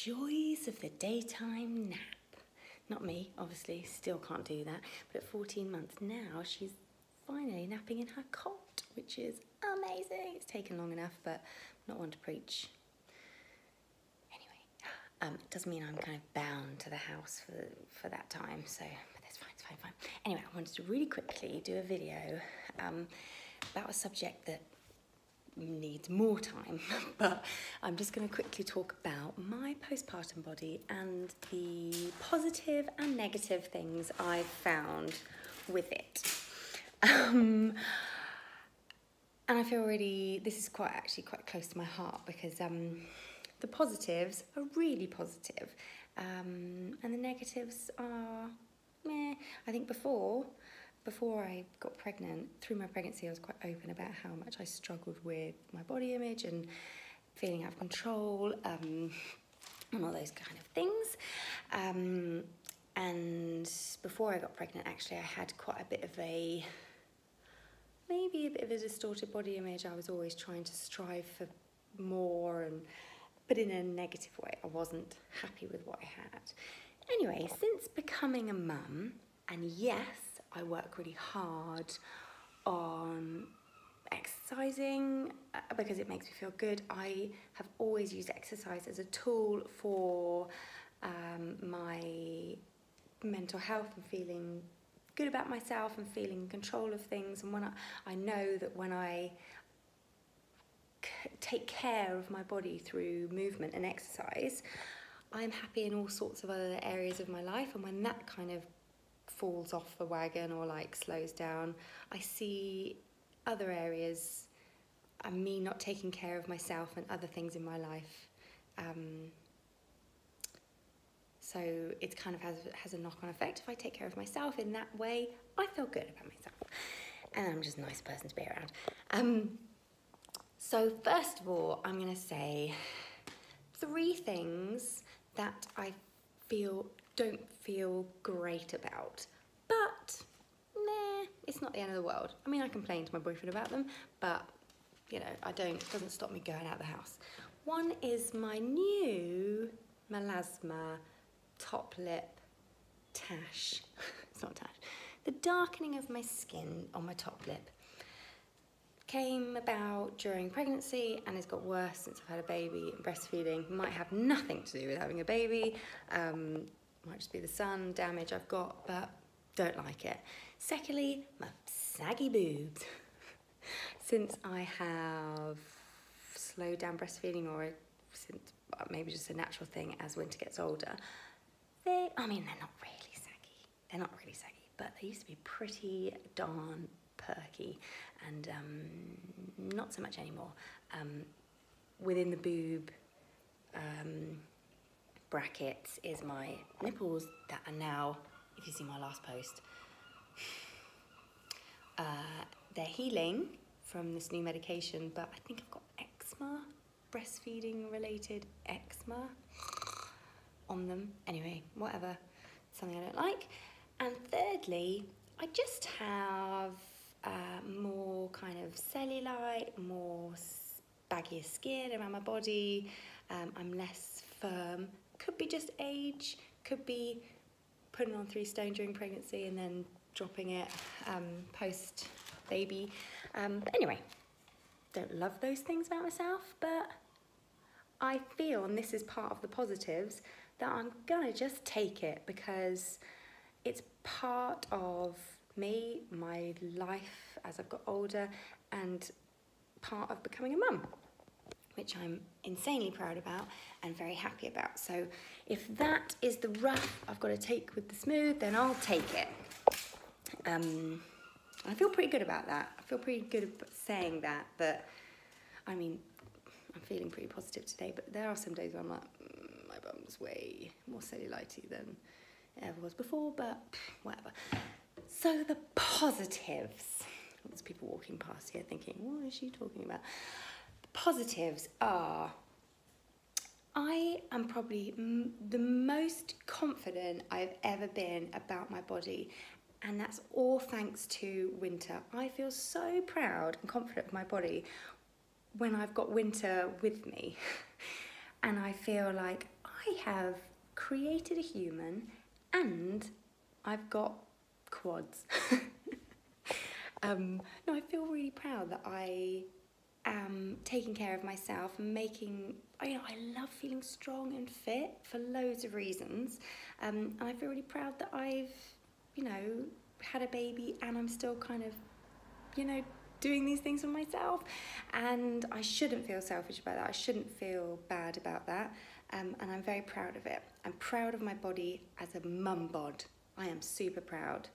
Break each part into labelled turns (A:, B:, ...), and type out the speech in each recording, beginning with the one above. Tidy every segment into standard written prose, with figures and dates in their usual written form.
A: joys of the daytime nap. Not me, obviously, still can't do that. But at 14 months now, she's finally napping in her cot, which is amazing. It's taken long enough, but I'm not one to preach. Anyway, it doesn't mean I'm kind of bound to the house for that time, so but that's fine, it's fine. Anyway, I wanted to really quickly do a video about a subject that needs more time, but I'm just going to quickly talk about my postpartum body and the positive and negative things I've found with it. And I feel really, this is actually quite close to my heart, because the positives are really positive, and the negatives are meh. I think before I got pregnant, through my pregnancy, I was quite open about how much I struggled with my body image and feeling out of control, and all those kind of things. And before I got pregnant, actually, I had quite a bit of maybe a bit of a distorted body image. I was always trying to strive for more, but in a negative way. I wasn't happy with what I had. Anyway, since becoming a mum, and yes, I work really hard on exercising because it makes me feel good. I have always used exercise as a tool for my mental health and feeling good about myself and feeling in control of things. And when I know that when I take care of my body through movement and exercise, I'm happy in all sorts of other areas of my life. And when that kind of falls off the wagon or like slows down, I see other areas, me not taking care of myself and other things in my life. So it kind of has a knock-on effect. If I take care of myself in that way, I feel good about myself, and I'm just a nice person to be around. So first of all, I'm going to say 3 things that I don't feel great about, but nah, it's not the end of the world. I mean, I complain to my boyfriend about them, but you know, it doesn't stop me going out of the house. One is my new melasma top lip tash. It's not tash. The darkening of my skin on my top lip came about during pregnancy and has got worse since I've had a baby. And breastfeeding might have nothing to do with having a baby. Might just be the sun damage I've got, but don't like it. Secondly, my saggy boobs. Since I have slowed down breastfeeding, or since maybe just a natural thing as winter gets older, they're not really saggy. They're not really saggy, but they used to be pretty darn perky, and not so much anymore. Within the boob brackets is my nipples that are now, if you see my last post, they're healing from this new medication, but I think I've got eczema, breastfeeding related eczema on them. Anyway, whatever, something I don't like. And thirdly, I just have more kind of cellulite, more baggier skin around my body. I'm less firm. Could be just age, could be putting on 3 stone during pregnancy and then dropping it post baby. Anyway, don't love those things about myself, but I feel, and this is part of the positives, that I'm gonna just take it because it's part of me, my life as I've got older, and part of becoming a mum, which I'm insanely proud about and very happy about. So if that is the rough I've got to take with the smooth, then I'll take it. I feel pretty good about that. I feel pretty good about saying that, I mean, I'm feeling pretty positive today, but there are some days where I'm like, my bum's way more cellulite than it ever was before, but whatever. So the positives, there's people walking past here thinking, what is she talking about? The positives are, I am probably the most confident I've ever been about my body, and that's all thanks to winter. I feel so proud and confident of my body when I've got winter with me, and I feel like I have created a human and I've got quads. No, I feel really proud that I am taking care of myself and making, I love feeling strong and fit for loads of reasons. And I feel really proud that I've, had a baby and I'm still kind of, doing these things for myself. And I shouldn't feel selfish about that. I shouldn't feel bad about that. And I'm very proud of it. I'm proud of my body as a mum bod. I am super proud.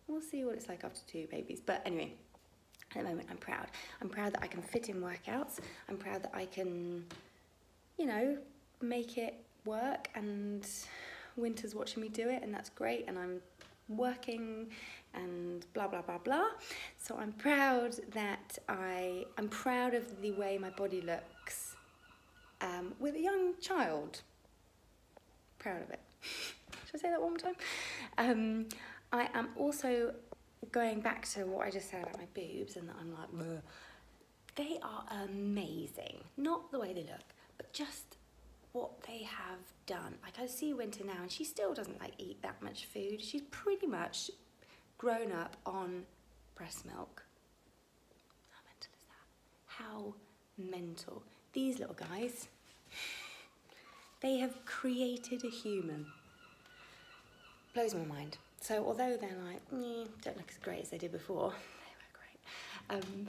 A: We'll see what it's like after 2 babies. But anyway, at the moment, I'm proud. I'm proud that I can fit in workouts. I'm proud that I can, make it work. And Winter's watching me do it, and that's great. And I'm working and blah, blah, blah, blah. So I'm proud that I'm proud of the way my body looks with a young child. Proud of it. Should I say that one more time? I am also going back to what I just said about my boobs and that I'm like, bleh. They are amazing. Not the way they look, but just what they have done. Like I see Winter now and she still doesn't eat that much food. She's pretty much grown up on breast milk. How mental is that? How mental. These little guys, they have created a human. Blows my mind. So although they're don't look as great as they did before, they were great.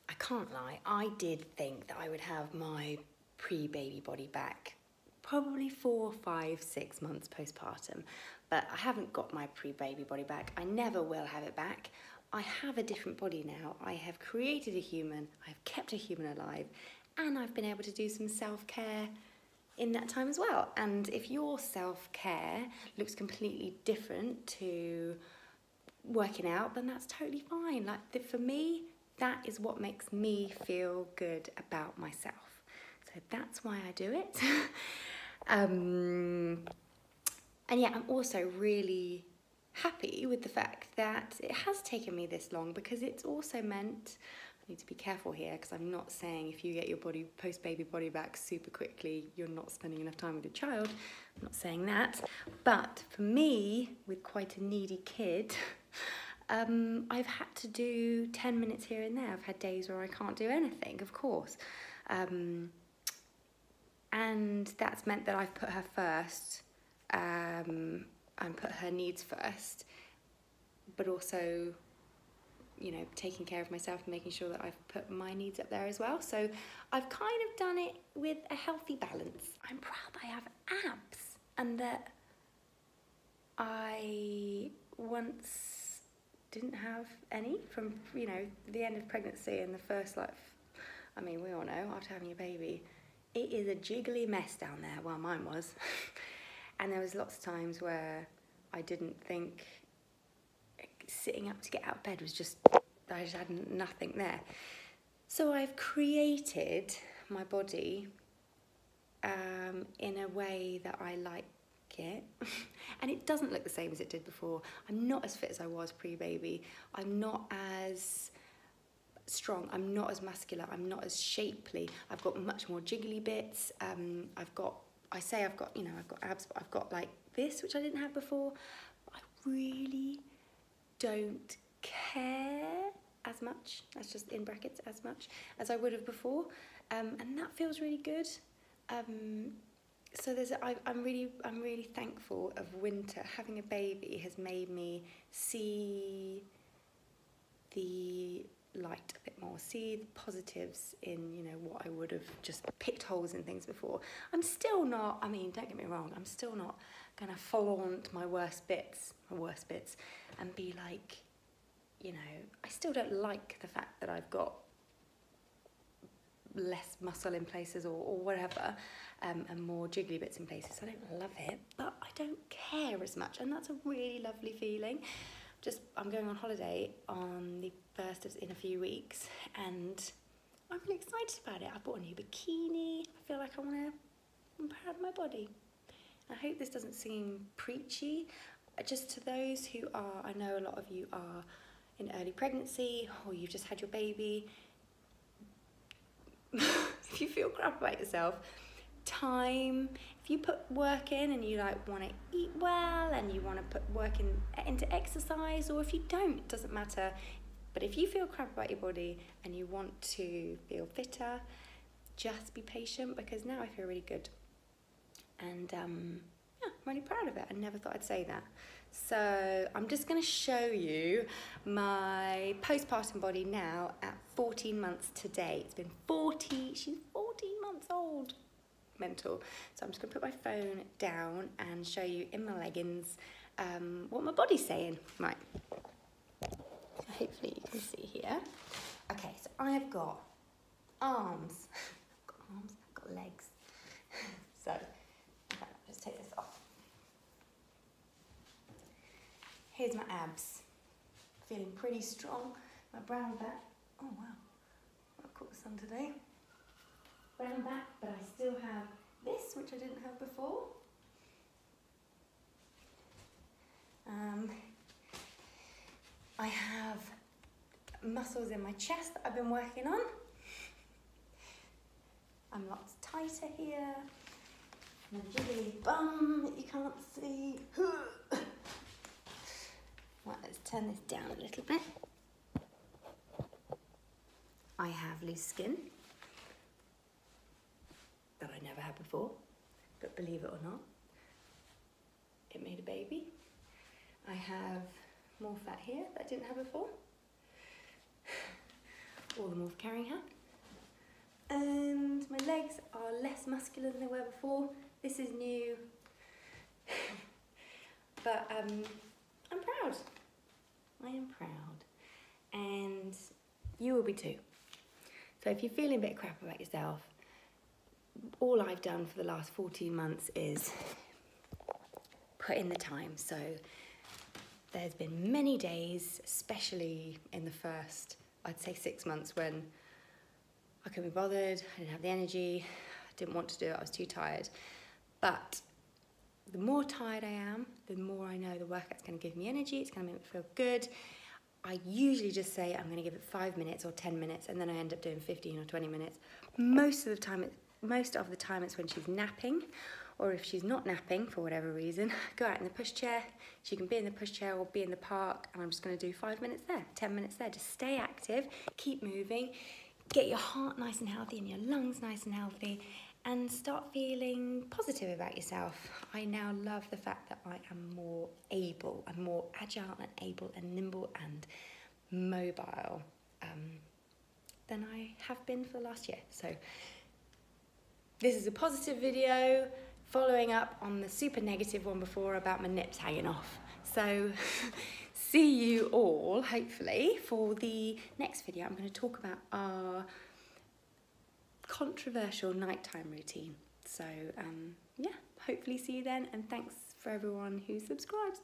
A: I can't lie, I did think that I would have my pre-baby body back probably 4, 5, 6 months postpartum, but I haven't got my pre-baby body back. I never will have it back. I have a different body now. I have created a human, I've kept a human alive, and I've been able to do some self-care in that time as well. And if your self-care looks completely different to working out, then that's totally fine. For me, that is what makes me feel good about myself. So that's why I do it. And yeah, I'm also really happy with the fact that it has taken me this long, because it's also meant, I need to be careful here because I'm not saying if you get your post-baby body back super quickly, you're not spending enough time with your child. I'm not saying that. But for me, with quite a needy kid, I've had to do 10 minutes here and there. I've had days where I can't do anything, of course. And that's meant that I've put her first and put her needs first, but also taking care of myself and making sure that I've put my needs up there as well. So I've kind of done it with a healthy balance. I'm proud that I have abs and that I once didn't have any from, the end of pregnancy and the first, we all know, after having a baby, it is a jiggly mess down there. Well, mine was. And there was lots of times where I didn't think sitting up to get out of bed was I just had nothing there. So I've created my body in a way that I like it. And it doesn't look the same as it did before. I'm not as fit as I was pre-baby. I'm not as strong. I'm not as muscular. I'm not as shapely. I've got much more jiggly bits. I've got abs, but I've got this, which I didn't have before. I really don't care as much, that's just in brackets, as much as I would have before, and that feels really good. So I'm really thankful of Winter. Having a baby has made me see the light a bit more, see the positives in what I would have just picked holes in things before. I'm still not, don't get me wrong, I'm still not gonna flaunt my worst bits and be like, I still don't like the fact that I've got less muscle in places or whatever, and more jiggly bits in places. I don't love it, but I don't care as much, and that's a really lovely feeling. I'm going on holiday on the 1st in a few weeks, and I'm really excited about it. I bought a new bikini. I feel like I'm proud of my body. I hope this doesn't seem preachy. Just to those who are, I know a lot of you are in early pregnancy or you've just had your baby. If you feel crap about yourself, if you put work in and you like want to eat well and you want to put work into exercise, or if you don't, it doesn't matter. But if you feel crap about your body and you want to feel fitter, just be patient, because now I feel really good. And yeah, I'm really proud of it. I never thought I'd say that. So I'm just going to show you my postpartum body now at 14 months today. It's been she's 14 months old. Mental. So I'm just going to put my phone down and show you in my leggings what my body's saying. Right. So hopefully you can see here. Okay, so I've got arms. I've got arms, I've got legs. So, okay, let's take this off. Here's my abs. Feeling pretty strong. My brown back. Oh wow, I've caught the sun today. Brown back, but I still have this, which I didn't have before. I have muscles in my chest that I've been working on. I'm lots tighter here. And a jiggly bum that you can't see. Right, let's turn this down a little bit. I have loose skin that I never had before, but believe it or not, it made a baby. I have more fat here that I didn't have before. All the more for carrying her. And my legs are less muscular than they were before. This is new. But I'm proud. I am proud. And you will be too. So if you're feeling a bit crap about yourself, all I've done for the last 14 months is put in the time. So there's been many days, especially in the first, I'd say 6 months, when I couldn't be bothered, I didn't have the energy, I didn't want to do it, I was too tired. But the more tired I am, the more I know the workout's going to give me energy, it's going to make me feel good. I usually just say I'm going to give it 5 minutes or 10 minutes, and then I end up doing 15 or 20 minutes. Most of the time it's when she's napping, or if she's not napping for whatever reason, go out in the pushchair. She can be in the pushchair or be in the park, and I'm just going to do 5 minutes there, 10 minutes there. Just stay active, keep moving, get your heart nice and healthy and your lungs nice and healthy, and start feeling positive about yourself. I now love the fact that I am more able, I'm more agile and able and nimble and mobile than I have been for the last year. So this is a positive video following up on the super negative one before about my nips hanging off. So see you all, hopefully, for the next video. I'm going to talk about our controversial nighttime routine. So yeah, hopefully see you then, and thanks for everyone who subscribes.